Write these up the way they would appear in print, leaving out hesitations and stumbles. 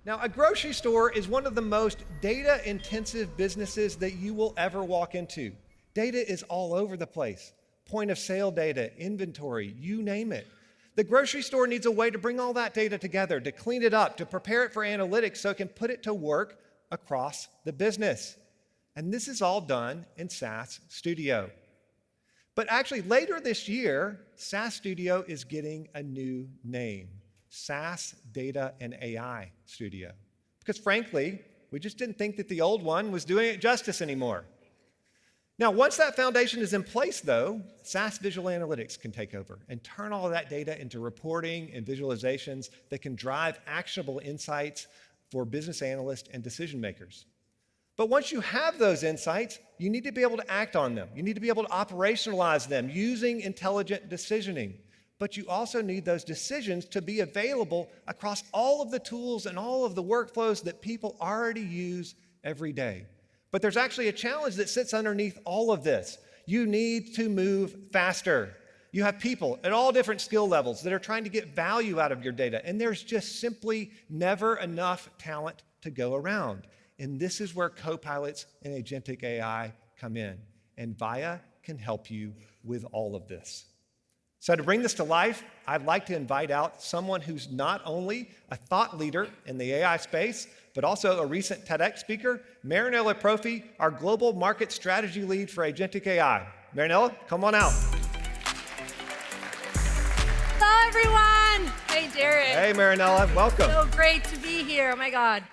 Now, a grocery store is one of the most data-intensive businesses that you will ever walk into. Data is all over the place. Point of sale data, inventory, you name it. The grocery store needs a way to bring all that data together, to clean it up, to prepare it for analytics so it can put it to work across the business. And this is all done in SAS Studio. But actually, later this year, SAS Studio is getting a new name. SAS Data and AI Studio. Because frankly, we just didn't think that the old one was doing it justice anymore. Now, once that foundation is in place, though, SAS Visual Analytics can take over and turn all of that data into reporting and visualizations that can drive actionable insights for business analysts and decision makers. But once you have those insights, you need to be able to act on them. You need to be able to operationalize them using intelligent decisioning. But you also need those decisions to be available across all of the tools and all of the workflows that people already use every day. But there's actually a challenge that sits underneath all of this. You need to move faster. You have people at all different skill levels that are trying to get value out of your data, and there's just simply never enough talent to go around. And this is where Copilots and agentic AI come in. And Viya can help you with all of this. So to bring this to life, I'd like to invite out someone who's not only a thought leader in the AI space, but also a recent TEDx speaker, Marinella Profi, our global market strategy lead for agentic AI. Marinella, come on out. Hello, everyone. Hey, Derek. Hey, Marinella, welcome. So great to be here. Oh, my God.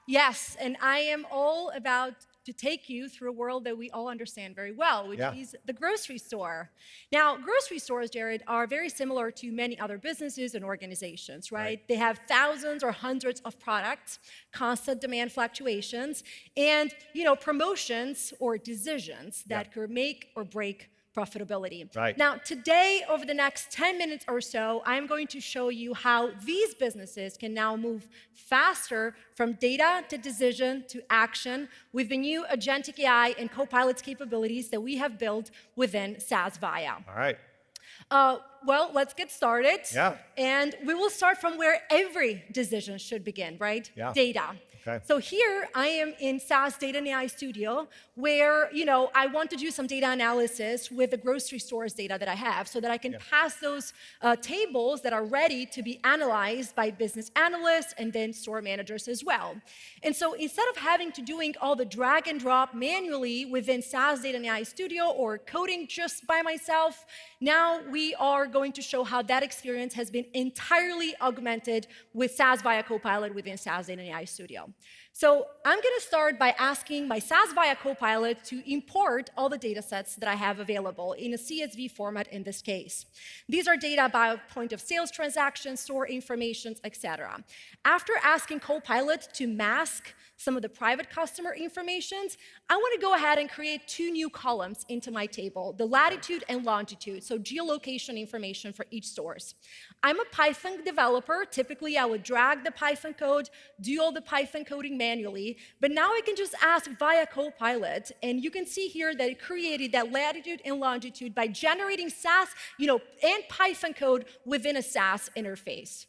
Yes, and I am all about to take you through a world that we all understand very well, which is the grocery store. Now, grocery stores, Jared, are very similar to many other businesses and organizations, right? They have thousands or hundreds of products, constant demand fluctuations, and promotions or decisions that could make or break profitability. Right. Now, today, over the next 10 minutes or so, I'm going to show you how these businesses can now move faster from data to decision to action with the new agentic AI and Copilots capabilities that we have built within SAS Viya. All right. Well, let's get started. Yeah. And we will start from where every decision should begin, right? Yeah. Data. Okay. So here I am in SAS Data and AI Studio where, I want to do some data analysis with the grocery stores data that I have so that I can pass those tables that are ready to be analyzed by business analysts and then store managers as well. And so instead of having to doing all the drag and drop manually within SAS Data and AI Studio or coding just by myself, now we are going to show how that experience has been entirely augmented with SAS Viya Copilot within SAS Data and AI Studio. So I'm going to start by asking my SAS Viya Copilot to import all the data sets that I have available in a CSV format in this case. These are data about point of sales transactions, store information, etc. After asking Copilot to mask some of the private customer informations, I want to go ahead and create two new columns into my table, the latitude and longitude, so geolocation information for each source. I'm a Python developer. Typically, I would drag the Python code, do all the Python coding manually, but now I can just ask Viya Copilot, and you can see here that it created that latitude and longitude by generating SAS, and Python code within a SAS interface.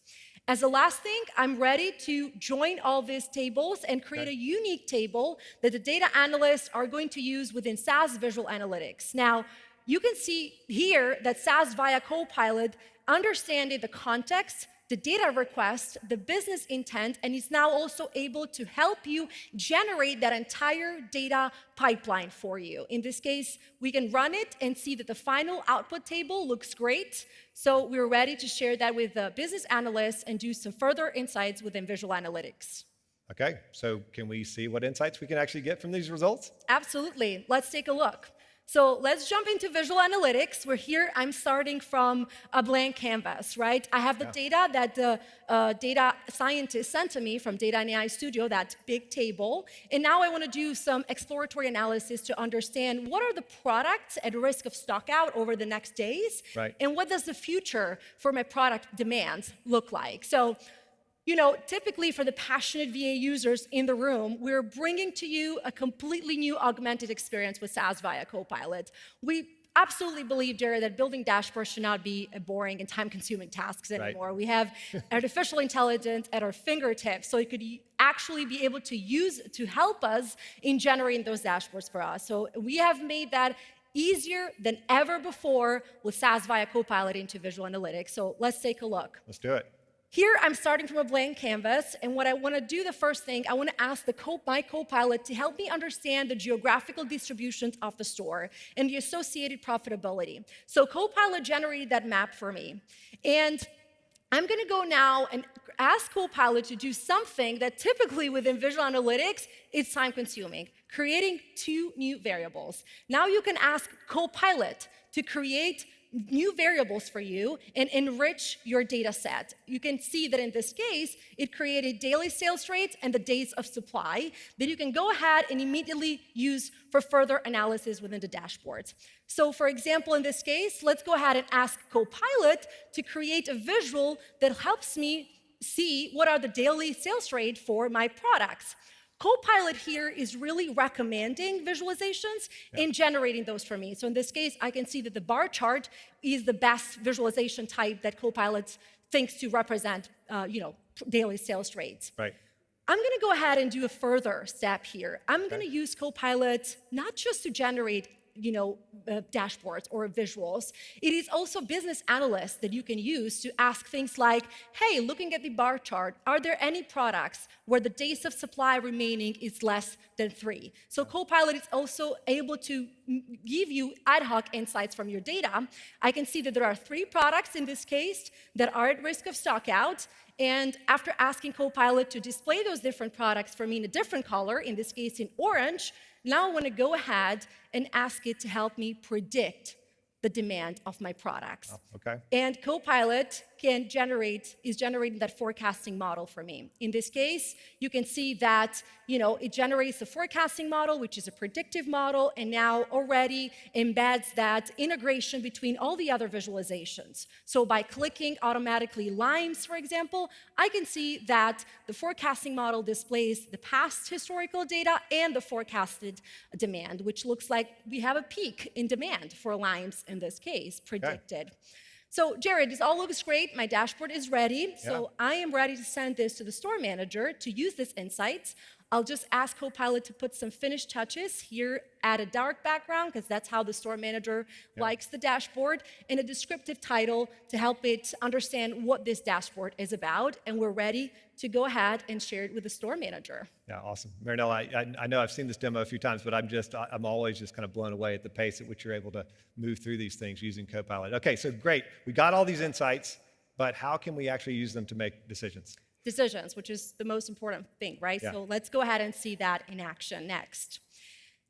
As a last thing, I'm ready to join all these tables and create a unique table that the data analysts are going to use within SAS Visual Analytics. Now, you can see here that SAS Viya Copilot understanding the context, the data request, the business intent, and is now also able to help you generate that entire data pipeline for you. In this case, we can run it and see that the final output table looks great. So we're ready to share that with the business analysts and do some further insights within Visual Analytics. Okay, so can we see what insights we can actually get from these results? Absolutely. Let's take a look. So let's jump into Visual Analytics, where here I'm starting from a blank canvas, right? I have the data that the data scientist sent to me from Data and AI Studio, that big table. And now I want to do some exploratory analysis to understand what are the products at risk of stockout over the next days, and what does the future for my product demands look like. So, typically for the passionate VA users in the room, we're bringing to you a completely new augmented experience with SAS Viya Copilot. We absolutely believe, Jared, that building dashboards should not be a boring and time-consuming tasks anymore. Right. We have artificial intelligence at our fingertips, so it could actually be able to use to help us in generating those dashboards for us. So we have made that easier than ever before with SAS Viya Copilot into Visual Analytics. So let's take a look. Let's do it. Here, I'm starting from a blank canvas, and what I want to do, the first thing, I want to ask my Copilot to help me understand the geographical distributions of the store and the associated profitability. So Copilot generated that map for me. And I'm going to go now and ask Copilot to do something that typically within Visual Analytics is time-consuming, creating 2 new variables. Now you can ask Copilot to create new variables for you and enrich your data set. You can see that in this case, it created daily sales rates and the days of supply that you can go ahead and immediately use for further analysis within the dashboards. So for example, in this case, let's go ahead and ask Copilot to create a visual that helps me see what are the daily sales rate for my products. Copilot here is really recommending visualizations and generating those for me. So in this case, I can see that the bar chart is the best visualization type that Copilot thinks to represent, daily sales rates. Right. I'm going to go ahead and do a further step here. I'm going to use Copilot not just to generate dashboards or visuals. It is also business analysts that you can use to ask things like, hey, looking at the bar chart, are there any products where the days of supply remaining is less than 3? So Copilot is also able to give you ad hoc insights from your data. I can see that there are 3 products in this case that are at risk of stockout. And after asking Copilot to display those different products for me in a different color, in this case in orange, now I want to go ahead and ask it to help me predict the demand of my products. Oh, okay. And Copilot is generating that forecasting model for me. In this case, you can see that it generates a forecasting model, which is a predictive model, and now already embeds that integration between all the other visualizations. So by clicking automatically lines, for example, I can see that the forecasting model displays the past historical data and the forecasted demand, which looks like we have a peak in demand for lines in this case, predicted. Okay. So, Jared, this all looks great. My dashboard is ready. So I am ready to send this to the store manager to use this insights. I'll just ask Copilot to put some finished touches here, add a dark background, because that's how the store manager likes the dashboard, and a descriptive title to help it understand what this dashboard is about. And we're ready to go ahead and share it with the store manager. Yeah, awesome. Marinelle, I know I've seen this demo a few times, but I'm always just kind of blown away at the pace at which you're able to move through these things using Copilot. Okay, so great. We got all these insights, but how can we actually use them to make decisions? Decisions, which is the most important thing, right? Yeah. So let's go ahead and see that in action next.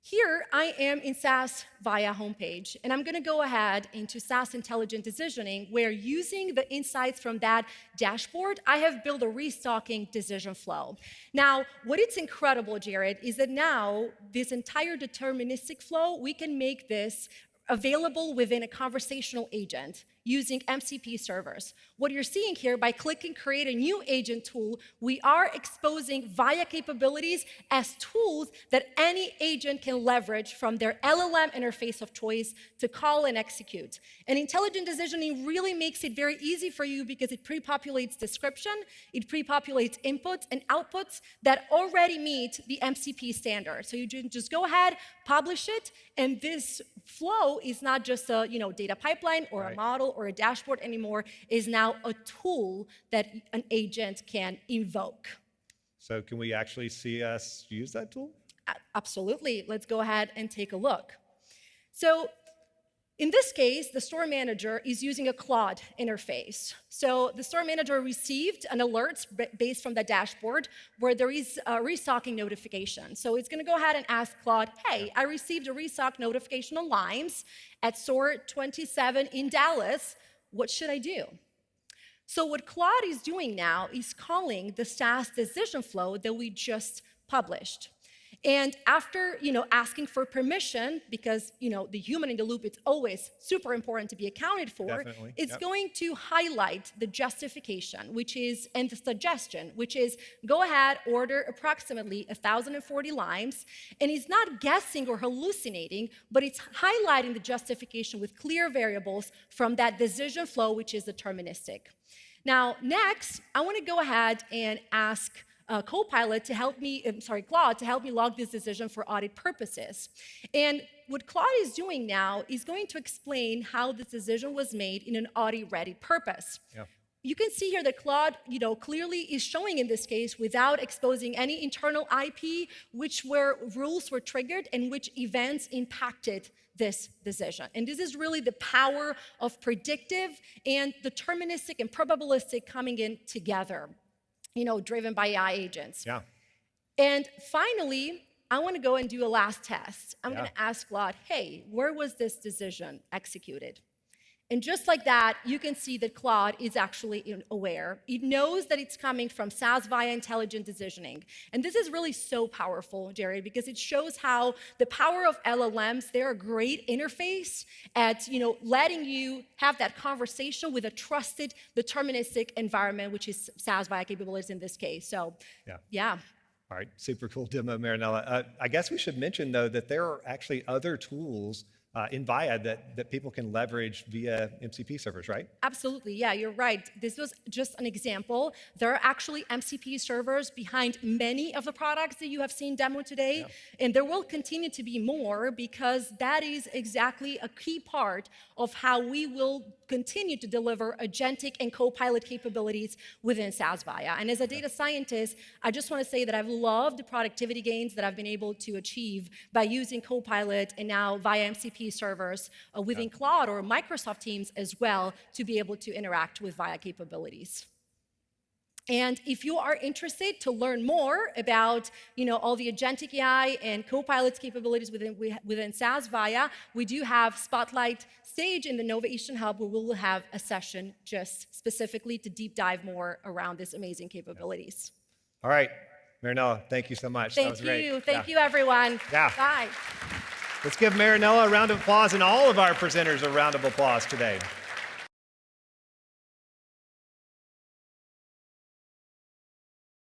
Here I am in SAS Viya homepage, and I'm going to go ahead into SAS Intelligent Decisioning, where using the insights from that dashboard, I have built a restocking decision flow. Now, what is incredible, Jared, is that now this entire deterministic flow, we can make this available within a conversational agent using MCP servers. What you're seeing here, by clicking Create a New Agent tool, we are exposing Viya capabilities as tools that any agent can leverage from their LLM interface of choice to call and execute. And intelligent decisioning really makes it very easy for you because it pre-populates description, it pre-populates inputs and outputs that already meet the MCP standard. So you just go ahead, publish it, and this flow is not just a data pipeline or a model or a dashboard anymore, is now a tool that an agent can invoke. So can we actually see us use that tool? Absolutely. Let's go ahead and take a look. So in this case, the store manager is using a Claude interface. So the store manager received an alert based from the dashboard where there is a restocking notification. So it's going to go ahead and ask Claude, hey, I received a restock notification on limes at store 27 in Dallas. What should I do? So what Claude is doing now is calling the SAS decision flow that we just published. And after, asking for permission, because, the human in the loop, it's always super important to be accounted for, Definitely. it's Yep. going to highlight the justification, and the suggestion, which is go ahead, order approximately 1,040 limes, and it's not guessing or hallucinating, but it's highlighting the justification with clear variables from that decision flow, which is deterministic. Now, next, I want to go ahead and ask Copilot to help me, Claude, to help me log this decision for audit purposes. And what Claude is doing now is going to explain how this decision was made in an audit-ready purpose. Yeah. You can see here that Claude, clearly is showing in this case without exposing any internal IP, which rules were triggered and which events impacted this decision. And this is really the power of predictive and deterministic and probabilistic coming in together, driven by AI agents. Yeah. And finally, I want to go and do a last test. I'm going Yeah. to ask Claude, hey, where was this decision executed? And just like that, you can see that Claude is actually aware. It knows that it's coming from SAS Viya intelligent decisioning. And this is really so powerful, Jared, because it shows how the power of LLMs, they're a great interface at letting you have that conversation with a trusted, deterministic environment, which is SAS Viya capabilities in this case. So, yeah. All right, super cool demo, Marinella. I guess we should mention, though, that there are actually other tools in Viya that people can leverage via MCP servers, right? Absolutely, yeah, you're right. This was just an example. There are actually MCP servers behind many of the products that you have seen demoed today, Yeah. and there will continue to be more because that is exactly a key part of how we will continue to deliver agentic and Copilot capabilities within SAS Viya. And as a data scientist, I just want to say that I've loved the productivity gains that I've been able to achieve by using Copilot and now via MCP servers within Claude or Microsoft Teams as well to be able to interact with Viya capabilities. And if you are interested to learn more about all the agentic AI and Copilot's capabilities within SAS Viya, we do have Spotlight stage in the Novation Hub where we will have a session just specifically to deep dive more around these amazing capabilities. All right, Marinella, thank you so much. That was great. Thank you, everyone. Yeah. Bye. Let's give Marinella a round of applause and all of our presenters a round of applause today.